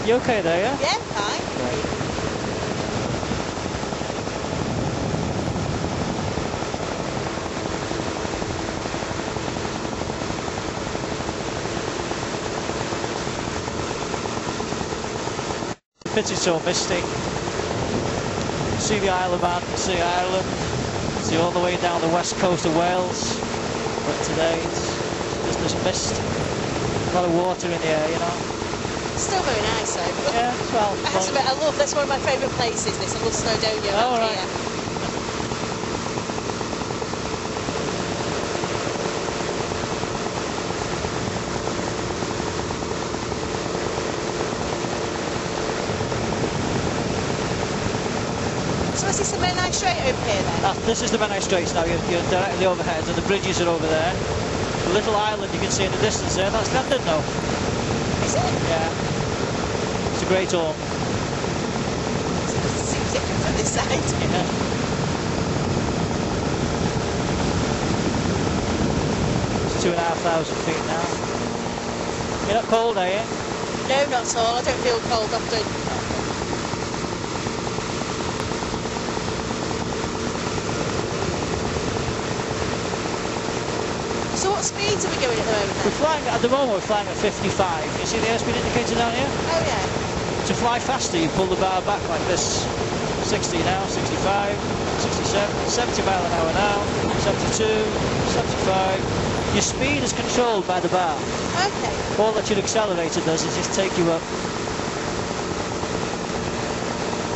You okay there, yeah? Yeah, fine. Great. The pit is so misty. See the Isle of Man, see Ireland, see all the way down the west coast of Wales. But today it's just mist. A lot of water in the air, you know. Still very nice though. Yeah, well. I have to admit, I love, that's one of my favourite places, this. I love Snowdonia Oh, right. here. So is this the Menai Strait over here then? This is the Menai Straits now, you're directly overhead and the bridges are over there. The little island you can see in the distance there, that's London now. Is it? Yeah. It's a great home. It seems different from this side. Yeah. It's 2,500 feet now. You're not cold, are you? No, not at all. I don't feel cold often. So what speeds are we going at the moment then? We're flying, at the moment we're flying at 55. You see the airspeed indicator down here? Oh yeah. To fly faster you pull the bar back like this. 60 now, 65, 67, 70 mile an hour now, 72, 75. Your speed is controlled by the bar. Okay. All that your accelerator does is just take you up.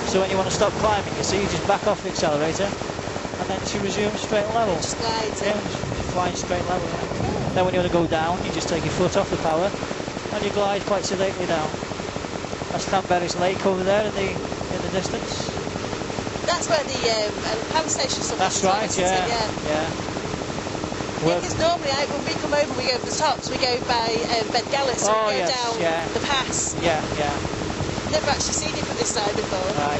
So when you want to stop climbing, you see, you just back off the accelerator and then she resumes straight level. Just slides in. Yeah, just flying straight level. Yeah. Then when you want to go down, you just take your foot off the power and you glide quite sedately down. That's Llanberis Lake over there in the distance. That's where the power station stuff That's is. right, yeah. Yeah, because normally when we come over, we go over the tops, we go by Ben Gallet, so we go down the pass. Yeah, yeah. Never actually seen it from this side before. Right.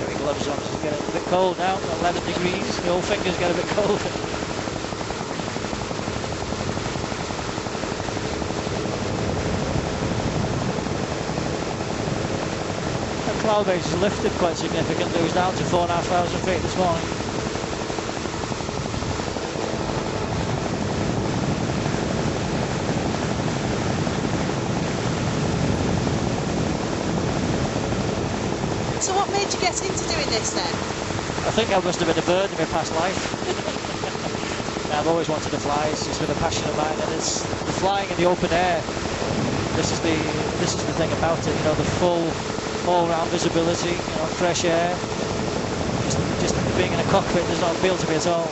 Getting gloves on, it's getting a bit cold now, 11 degrees, the old fingers get a bit cold. The cloud base has lifted quite significantly, it was down to 4,500 feet this morning. So what made you get into doing this then? I think I must have been a bird in my past life. I've always wanted to fly, it's just been a passion of mine, and it's the flying in the open air. This is the thing about it, you know, the full all-round visibility, you know, fresh air. Just being in a cockpit does not appeal to me at all.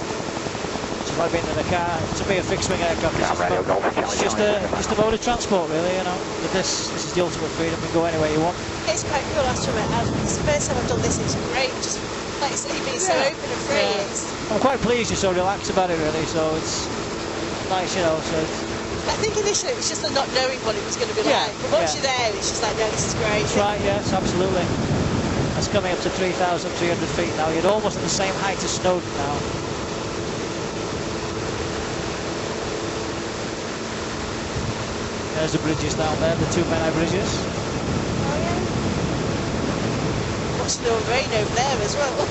It's like being in a car. To me, a fixed-wing aircraft it's just a mode of transport, really, you know. But this is the ultimate freedom. You can go anywhere you want. It's quite cool, I have to admit. It's the first time I've done this. It's great. Just like you say, being so open and free. Yeah. I'm quite pleased you're so relaxed about it, really. So it's nice, you know. So I think initially it was just the not knowing what it was going to be like. But once you're there, it's just like, no, this is great. That's right. Yes, absolutely. That's coming up to 3,300 feet now. You're almost at the same height as Snowdon now. There's the bridges down there, the two Menai bridges. Oh yeah. Watching the rain over there as well.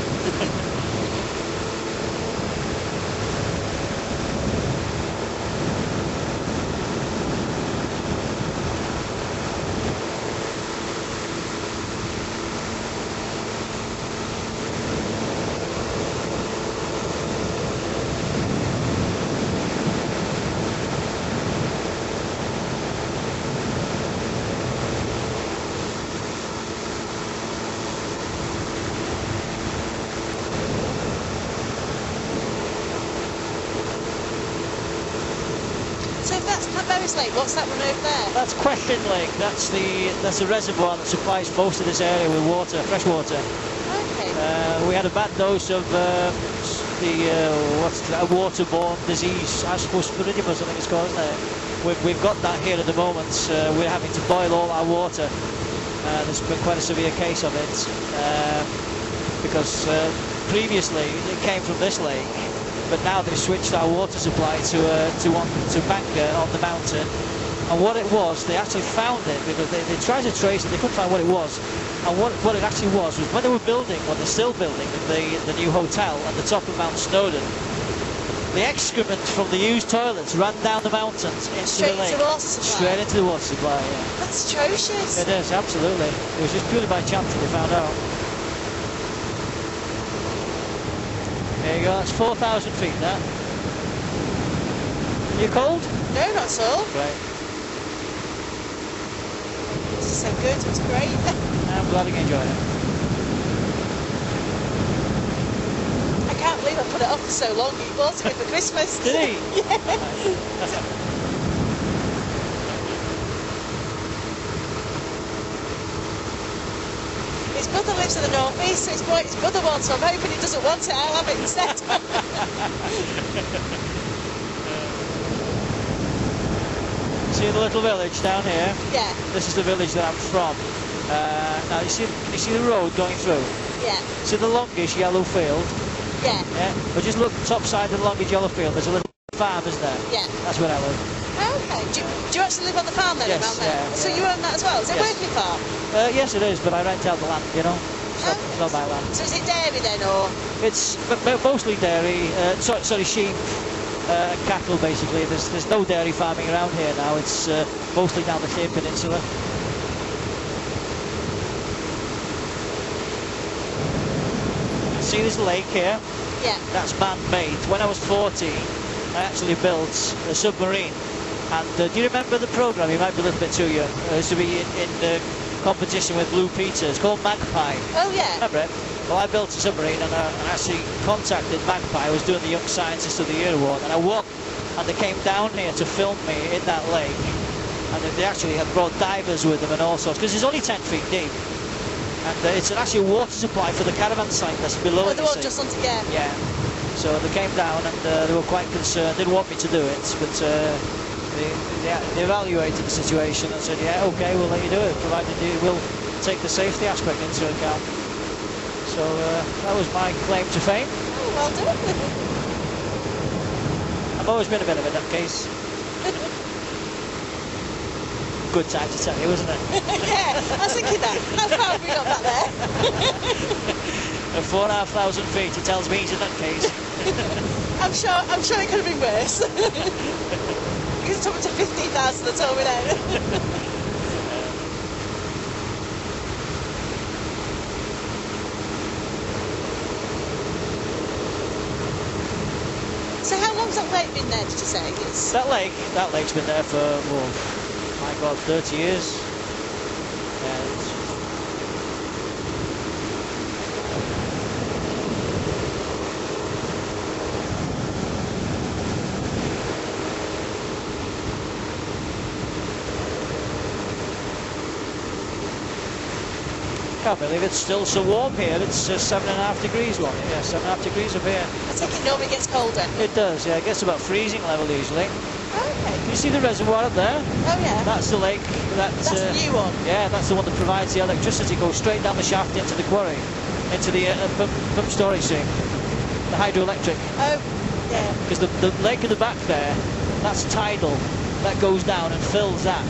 So if that's Llanberis Lake, what's that one over there? That's Question Lake. That's the reservoir that supplies most of this area with water, fresh water. Okay. We had a bad dose of a waterborne disease, Ascosporidium, I think it's called, isn't it? We've got that here at the moment. We're having to boil all our water. There's been quite a severe case of it because previously it came from this lake. But now they've switched our water supply to Bangor on the mountain, And what it was, they actually found it because they tried to trace it, they couldn't find what it was. And what it actually was when they were building, when they're still building the new hotel at the top of Mount Snowdon, the excrement from the used toilets ran down the mountains into the lake. Straight into the water supply? Straight into the water supply, yeah. That's atrocious. It is, absolutely. It was just purely by chance that they found out. There you go, that's 4,000 feet there. You cold? No, not at all. Great. This is so good, it's great. I'm glad you enjoyed it. I can't believe I put it off for so long. He bought it for Christmas. Did he? Yeah. His brother lives in the northeast, so it's bought his brother one, so I'm hoping he doesn't want it. I'll have it instead. See the little village down here? Yeah. This is the village that I'm from. Now can you see the road going through? Yeah. See the longish yellow field? Yeah. Yeah. But just look top side of the longish yellow field. There's a little farm, isn't there? Yeah. That's where I live. Oh, okay. Do you actually live on the farm then? Yes, Around there? yeah, So yeah. you own that as well? Is it a Yes. working farm? Yes, it is, but I rent out the land, you know. It's not my land. So is it dairy then, or? It's mostly dairy, sorry, sheep and cattle basically. There's no dairy farming around here now. It's mostly down the Cape Peninsula. See this lake here? Yeah. That's man-made. When I was 14, I actually built a submarine. And do you remember the programme? You might be a little bit too young. It used to be in competition with Blue Peter. It's called Magpie. Oh, yeah. Remember it? Well, I built a submarine and I actually contacted Magpie. I was doing the Young Scientist of the Year award and I won. And they came down here to film me in that lake. And they actually had brought divers with them and all sorts, because it's only 10 feet deep. And it's actually a water supply for the caravan site that's below it. Oh, the one just on together. Yeah. So they came down and they were quite concerned. They didn't want me to do it, but they evaluated the situation and said, yeah, okay, we'll let you do it, provided you will take the safety aspect into account. So that was my claim to fame. Oh, well done. I've always been a bit of a nutcase. Good time to tell you, wasn't it? Yeah, I was thinking that. How far have we got back there? At 4,500 feet, he tells me he's a nutcase. I'm sure it could have been worse. Because it's up to 15,000, that's all we know. So how long's that lake been there, did you say? That lake's been there for, my God, 30 years. And I can't believe it's still so warm here. It's 7.5 degrees warm. Yeah, 7.5 degrees up here. I think it normally gets colder. It does, yeah. It gets about freezing level usually. Okay. Can you see the reservoir up there? Oh, yeah. That's the lake. That's the new one? Yeah, that's the one that provides the electricity. Goes straight down the shaft into the quarry, into the pump storage thing, the hydroelectric. Oh, yeah. Because the lake at the back there, that's tidal. That goes down and fills that.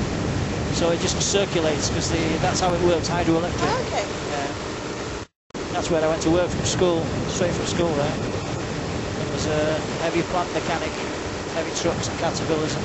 So it just circulates because that's how it works, hydroelectric. Oh, okay. Yeah. That's where I went to work from school, straight from school there. It was a heavy plant mechanic, heavy trucks and caterpillars.